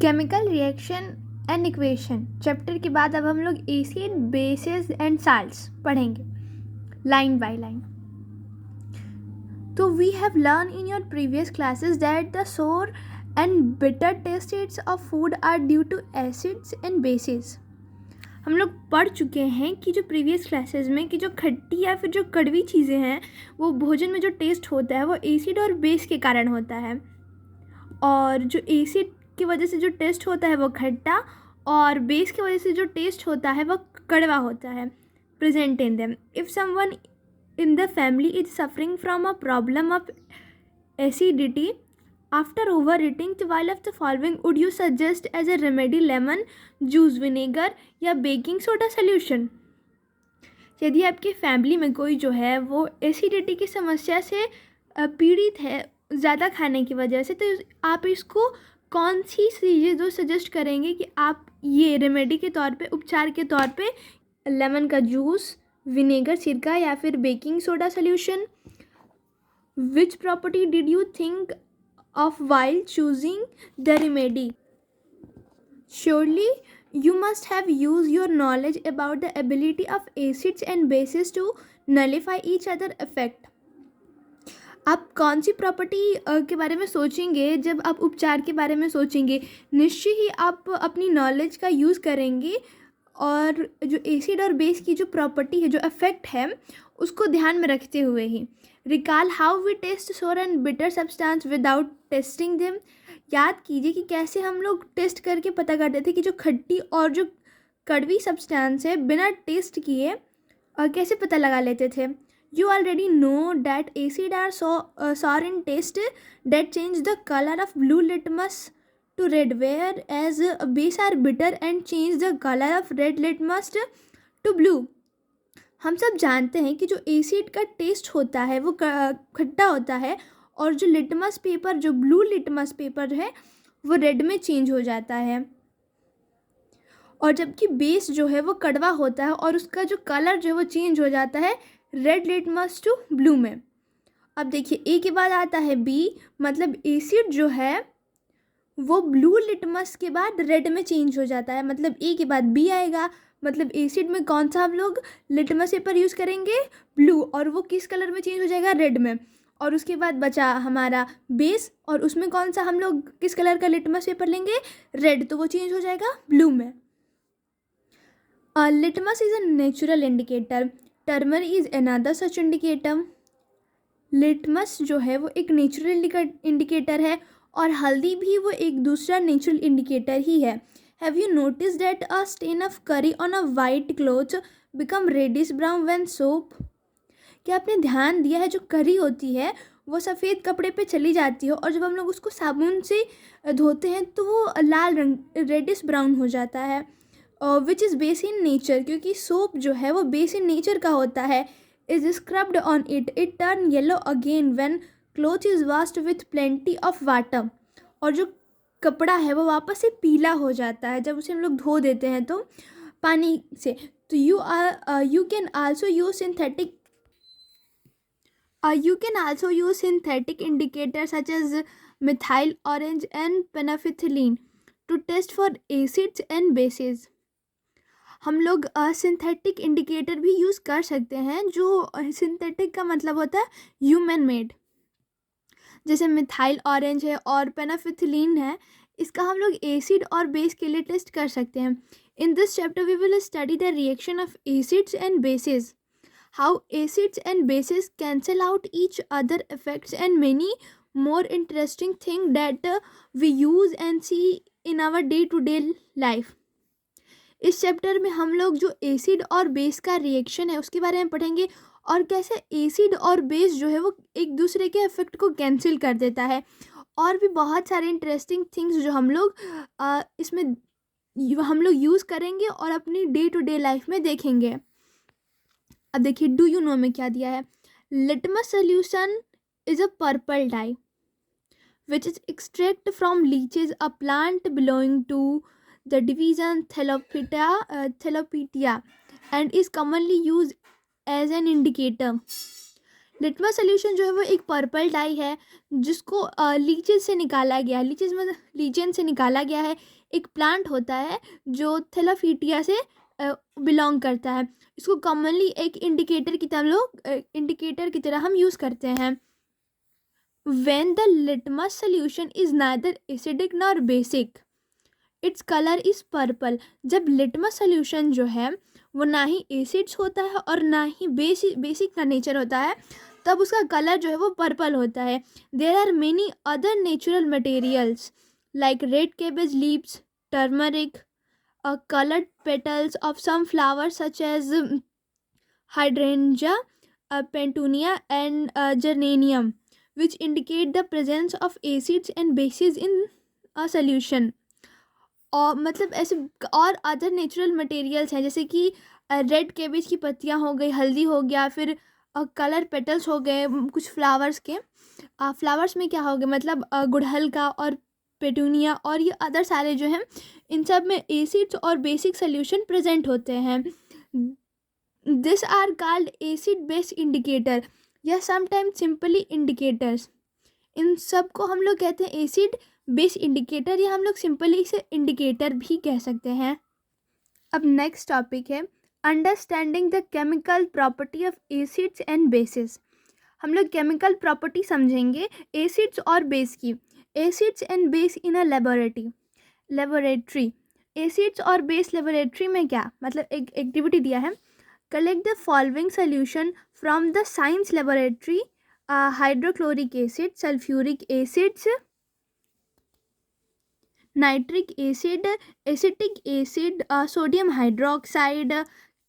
Chemical reaction and equation chapter के बाद अब हम लोग एसिड बेसिस एंड साल्ट्स पढ़ेंगे लाइन बाय लाइन. तो we have learn in your previous classes that the sour and bitter tastes of food are due to acids and bases. हम लोग पढ़ चुके हैं कि जो प्रीवियस क्लासेस में कि जो खट्टी या फिर जो कड़वी चीज़ें हैं वो भोजन में जो टेस्ट होता है वो एसिड और बेस के कारण होता है, और जो एसिड की वजह से जो टेस्ट होता है वो खट्टा और बेस की वजह से जो टेस्ट होता है वो कड़वा होता है. Present in them. If someone in the family is suffering from a problem of acidity after overeating, while of the following would you suggest as a remedy lemon juice, vinegar या baking soda solution? यदि आपके family में कोई जो है वो acidity की समस्या से पीड़ित है ज़्यादा खाने की वजह से, तो आप इसको कौन सी चीज़ें जो सजेस्ट करेंगे कि आप ये रेमेडी के तौर पे, उपचार के तौर पे लेमन का जूस, विनेगर सिरका या फिर baking soda solution. Which property did you think of while choosing the remedy? Surely you must have used your knowledge about the ability of acids and bases to nullify each other effect. आप कौन सी property के बारे में सोचेंगे जब आप उपचार के बारे में सोचेंगे? निश्चय ही आप अपनी नॉलेज का यूज़ करेंगे और जो एसिड और बेस की जो प्रॉपर्टी है, जो इफेक्ट है, उसको ध्यान में रखते हुए ही. रिकॉल हाउ वी टेस्ट सोर and bitter substance without testing them. याद कीजिए कि कैसे हम लोग टेस्ट करके पता करते थे कि जो खट्टी और जो कड़वी सब्सटेंस है बिना टेस्ट किए और कैसे पता लगा लेते थे. You already know that acid are sour in taste that change the color of blue litmus to red, whereas base are bitter and change the color of red litmus to blue. हम सब जानते हैं कि जो acid का test होता है वो खट्टा होता है और जो लिटमस पेपर, जो ब्लू लिटमस पेपर है, वो रेड में चेंज हो जाता है, और जबकि बेस जो है वो कड़वा होता है और उसका जो कलर जो है वो चेंज हो जाता है रेड लिटमस टू ब्लू में. अब देखिए, ए के बाद आता है बी, मतलब एसिड जो है वो ब्लू लिटमस के बाद रेड में चेंज हो जाता है. मतलब ए के बाद बी आएगा, मतलब एसिड में कौन सा हम लोग लिटमस पेपर यूज़ करेंगे? ब्लू, और वो किस कलर में चेंज हो जाएगा? रेड में. और उसके बाद बचा हमारा बेस, और उसमें कौन सा हम लोग किस कलर का लिटमस पेपर लेंगे? रेड, तो वो चेंज हो जाएगा ब्लू में. Litmus is a natural indicator. टर्मर is another such indicator. Litmus जो है वो एक नेचुरल इंडिकेटर है और हल्दी भी वो एक दूसरा नेचुरल इंडिकेटर ही है. Have you notice that a stain of curry on a white cloth become reddish brown when soap? क्या आपने ध्यान दिया है जो करी होती है वो सफ़ेद कपड़े पे चली जाती है और जब हम लोग उसको साबुन से धोते हैं तो वो लाल रंग, रेडिश ब्राउन हो जाता है. Which is base in nature, क्योंकि सोप जो है वो बेस इन नेचर का होता है. Is scrubbed on it, it turn yellow again when cloth is washed with plenty of water. और जो कपड़ा है वो वापस से पीला हो जाता है जब उसे हम लोग धो देते हैं तो पानी से. तो you can also use synthetic indicators such as methyl orange and phenolphthalein to test for acids and bases. हम लोग सिंथेटिक इंडिकेटर भी यूज़ कर सकते हैं. जो सिंथेटिक का मतलब होता है ह्यूमन मेड, जैसे मिथाइल ऑरेंज है और पेनाफिथिलीन है, इसका हम लोग एसिड और बेस के लिए टेस्ट कर सकते हैं. In this chapter we will study the reaction of acids and bases, how acids and bases cancel out each other effects, and many more interesting things that we use and see in our day to day life. इस chapter में हम लोग जो acid और base का reaction है उसके बारे में पढ़ेंगे और कैसे एसिड और बेस जो है वो एक दूसरे के इफेक्ट को कैंसिल कर देता है, और भी बहुत सारे इंटरेस्टिंग थिंग्स जो हम लोग इसमें हम लोग यूज़ करेंगे और अपनी डे टू डे लाइफ में देखेंगे. अब देखिए, डू यू नो में क्या दिया है? Litmus solution is a purple dye which is extract from lichens, a plant belonging to the division thallophyta, and is commonly use as an indicator. Litmus solution जो है वो एक पर्पल डाई है जिसको लीचेस से निकाला गया, लीचेस मतलब लीचेन से निकाला गया है। एक प्लांट होता है जो थैलाफिटिया से बिलोंग करता है। इसको कॉमनली एक इंडिकेटर की तरह हम यूज़ करते हैं। When the litmus solution is neither acidic nor basic, its color is purple। जब लिटमस सोल्यूशन जो है वो ना ही एसिड्स होता है और ना ही बेसिक का नेचर होता है, तब उसका कलर जो है वो पर्पल होता है। There are many other natural materials like red cabbage leaves, turmeric, colored petals of some flowers such as hydrangea, petunia and geranium, which indicate the presence of acids and bases in a solution। और मतलब ऐसे और other natural materials हैं जैसे कि red cabbage की पत्तियां हो गई, हल्दी हो गया, फिर कलर पेटल्स हो गए कुछ फ्लावर्स के। फ्लावर्स में क्या हो गया मतलब गुड़हल का और पेटूनिया और ये अदर सारे जो हैं इन सब में एसिड्स और बेसिक सोल्यूशन प्रेजेंट होते हैं। This are called acid base indicator या समटाइम्स सिंपली इंडिकेटर्स। इन सब को हम लोग कहते हैं एसिड बेस इंडिकेटर या हम लोग सिंपली इसे इंडिकेटर भी कह सकते हैं। अब नेक्स्ट टॉपिक है understanding the chemical property of acids and bases. हम लोग केमिकल प्रॉपर्टी समझेंगे एसिड्स और बेस की। Acids and base in a laboratory. Acids और बेस लेबोरेटरी में क्या मतलब एक एक्टिविटी दिया है। Collect the following solution from the science laboratory. Hydrochloric acid, sulphuric acids, nitric acid, acetic acid, sodium hydroxide,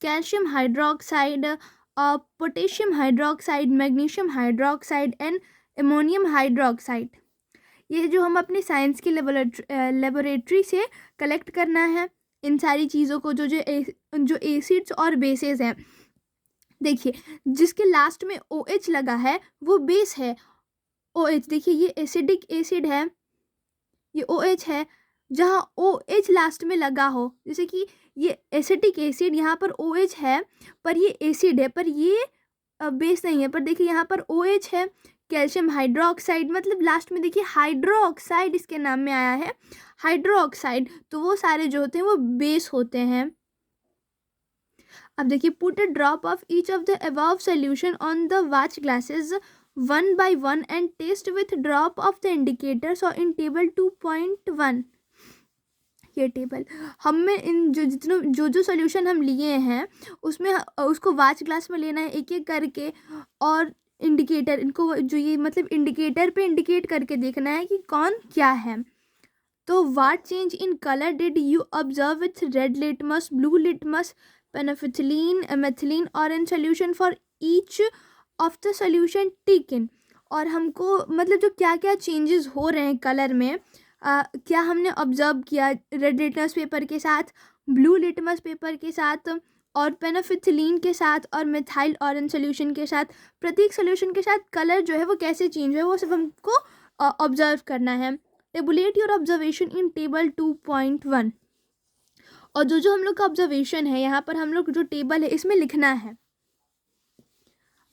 calcium hydroxide, potassium hydroxide, magnesium hydroxide and ammonium hydroxide. ये जो हम अपनी साइंस की लेबोरेटरी से कलेक्ट करना है इन सारी चीज़ों को, जो एसिड्स और बेसेस हैं। देखिए जिसके लास्ट में OH लगा है वो बेस है। OH देखिए ये एसिडिक एसिड है, ये OH है। जहाँ OH लास्ट में लगा हो, जैसे कि ये एसिटिक एसिड यहाँ पर OH है पर ये एसिड है, पर ये बेस नहीं है। पर देखिए यहाँ पर OH है। कैल्शियम हाइड्रोक्साइड मतलब लास्ट में देखिए हाइड्रोक्साइड इसके नाम में आया है, हाइड्रोक्साइड। तो वो सारे जो होते हैं वो बेस होते हैं। अब देखिए put a drop of each of the above solution on the watch glasses one by one and test with drop of the indicators और इन टेबल 2.1। ये टेबल हमें इन जो सोल्यूशन हम लिए हैं उसमें उसको वॉच ग्लास में लेना है एक एक करके, और इंडिकेटर इनको जो ये मतलब इंडिकेटर पे इंडिकेट करके देखना है कि कौन क्या है। तो what change in colour did you observe with red litmus, blue litmus, penicillin, methylene, orange solution for each of the solution taken. और हमको मतलब जो क्या क्या चेंजेस हो रहे हैं कलर में, क्या हमने ऑब्जर्व किया रेड लिटमस पेपर के साथ, ब्लू लिटमस पेपर के साथ और पेनिसिलिन के साथ और मिथाइल ऑरेंज सोल्यूशन के साथ। प्रत्येक सोल्यूशन के साथ कलर जो है वो कैसे चेंज है वो सब हमको ऑब्जर्व करना है। Tablet your observation in table 2.1। और जो हम लोग का ऑब्जर्वेशन है यहाँ पर हम लोग जो टेबल है इसमें लिखना है।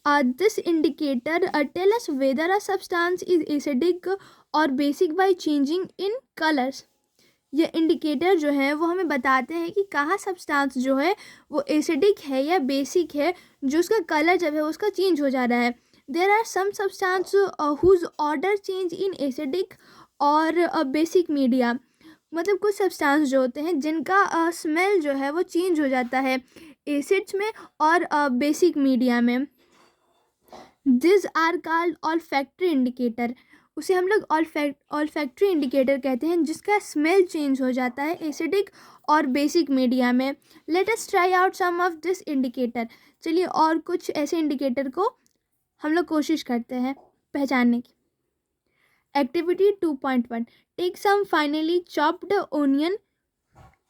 This indicator tell us whether a substance is acidic और basic by changing in colours. ये इंडिकेटर जो है वो हमें बताते हैं कि कहाँ सब्सटेंस जो है वो एसिडिक है या बेसिक है, जो उसका कलर जब है उसका चेंज हो जा रहा है। There are some substance whose odour change in acidic और बेसिक मीडिया। मतलब कुछ सब्सटेंस जो होते हैं जिनका स्मेल जो है वो चेंज हो जाता है एसिड्स में और बेसिक मीडिया में। This are called olfactory indicator. उसे हम लोग ऑल्फैक्टरी इंडिकेटर कहते हैं जिसका स्मेल चेंज हो जाता है एसिडिक और बेसिक मीडिया में। Let us try out some of this indicator. चलिए और कुछ ऐसे इंडिकेटर को हम लोग कोशिश करते हैं पहचानने की। Activity 2.1 take some finely chopped onion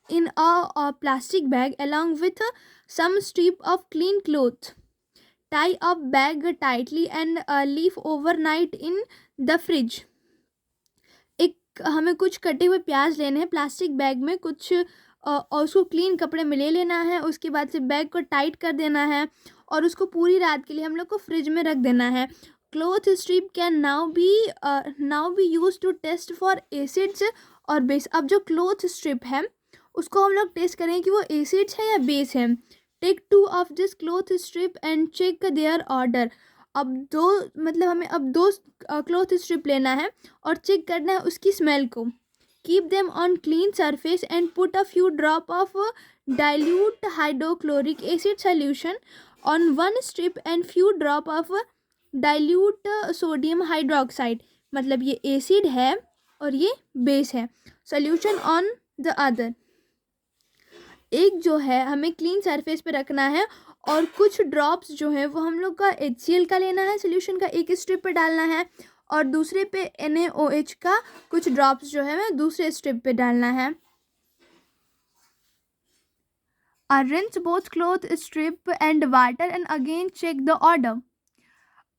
in a plastic bag along with some strip of clean cloth. Tie up bag tightly and leave overnight in the fridge. एक हमें कुछ कटे हुए प्याज लेने हैं प्लास्टिक बैग में कुछ और उसको क्लीन कपड़े में ले लेना है। उसके बाद से बैग को टाइट कर देना है और उसको पूरी रात के लिए हम लोग को फ्रिज में रख देना है। Cloth strip can now be use to test for acids और बेस। अब जो क्लॉथ स्ट्रिप है उसको हम लोग टेस्ट करें कि वो एसिड्स है या बेस है। Take 2 of this cloth strip and check their odour. हमें अब दो क्लॉथ स्ट्रिप लेना है और चेक करना है उसकी स्मेल को। Keep them on clean surface and put a few drop of dilute hydrochloric acid solution on one strip and few drop of dilute sodium hydroxide. मतलब ये एसिड है और ये बेस है। Solution on the other. एक जो है हमें क्लीन सरफेस पे रखना है और कुछ ड्रॉप्स जो है वो हम लोग का HCl का लेना है, सोल्यूशन का एक स्ट्रिप पे डालना है, और दूसरे पे NaOH का कुछ ड्रॉप्स जो है हमें दूसरे स्ट्रिप पे डालना है। Rinse both cloth strip and water and again check the order।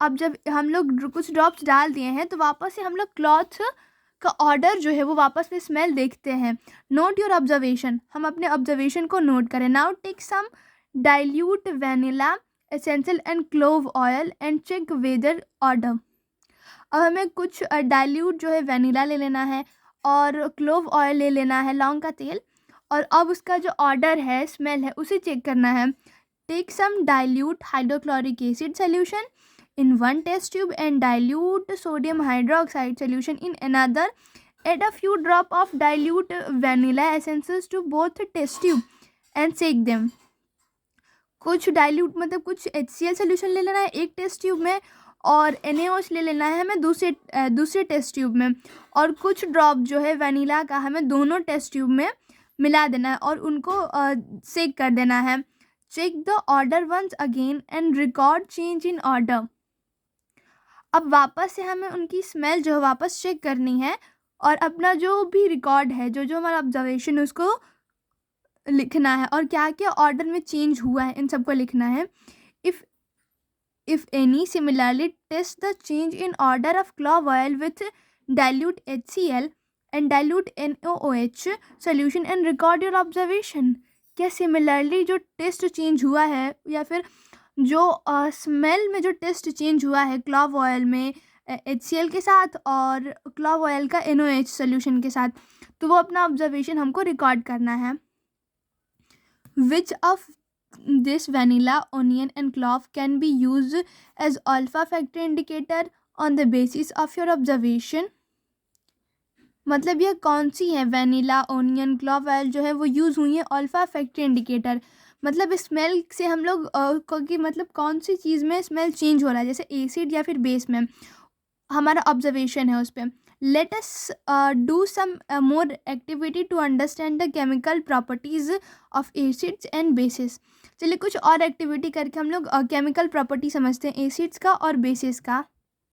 अब जब हम लोग कुछ ड्रॉप्स डाल दिए हैं तो वापस से हम लोग क्लॉथ का ऑर्डर जो है वो वापस से स्मेल देखते हैं। Note your observation. हम अपने ऑब्जर्वेशन को नोट करें। Now take some dilute vanilla essential and clove oil and check whether odour. अब हमें कुछ डाइल्यूट जो है वैनिला ले लेना है और क्लोव ऑयल ले लेना है, लौंग का तेल, और अब उसका जो ऑर्डर है, स्मेल है, उसे चेक करना है। Take some dilute hydrochloric acid solution in one test tube and dilute sodium hydroxide solution in another. Add a few drop of dilute vanilla essences to both test tube and shake them। कुछ dilute मतलब कुछ HCl solution ले लेना है एक test tube में और NaOH ले लेना है हमें दूसरे टेस्ट ट्यूब में, और कुछ ड्रॉप जो है वनीला का हमें दोनों टेस्ट ट्यूब में मिला देना है और उनको शेक कर देना है। Check the odour once again and record change in odour. अब वापस से हमें उनकी स्मेल जो है वापस चेक करनी है और अपना जो भी रिकॉर्ड है, जो जो हमारा ऑब्जर्वेशन है, उसको लिखना है और क्या क्या ऑर्डर में चेंज हुआ है इन सबको लिखना है। If any similarly test the change in odour of clove oil with dilute HCl and dilute NaOH solution and record your observation. क्या सिमिलरली जो टेस्ट चेंज हुआ है या फिर जो स्मेल में जो टेस्ट चेंज हुआ है क्लोव ऑयल में HCl के साथ और क्लोव ऑयल का NaOH सोल्यूशन के साथ, तो वो अपना ऑब्जर्वेशन हमको रिकॉर्ड करना है। Which of this vanilla, onion and clove can be use as olfactory indicator on the basis of your observation. मतलब यह कौन सी है, वनीला, ओनियन, क्लोव ऑयल जो है वो यूज़ हुई है अल्फा फैक्टर इंडिकेटर। मतलब स्मेल से हम लोग कि मतलब कौन सी चीज़ में स्मेल चेंज हो रहा है, जैसे एसिड या फिर बेस में हमारा ऑब्जर्वेशन है उस पर। Let us do some more activity to understand the chemical properties of acids and bases. चलिए कुछ और एक्टिविटी करके हम लोग केमिकल प्रॉपर्टी समझते हैं एसिड्स का और बेसिस का।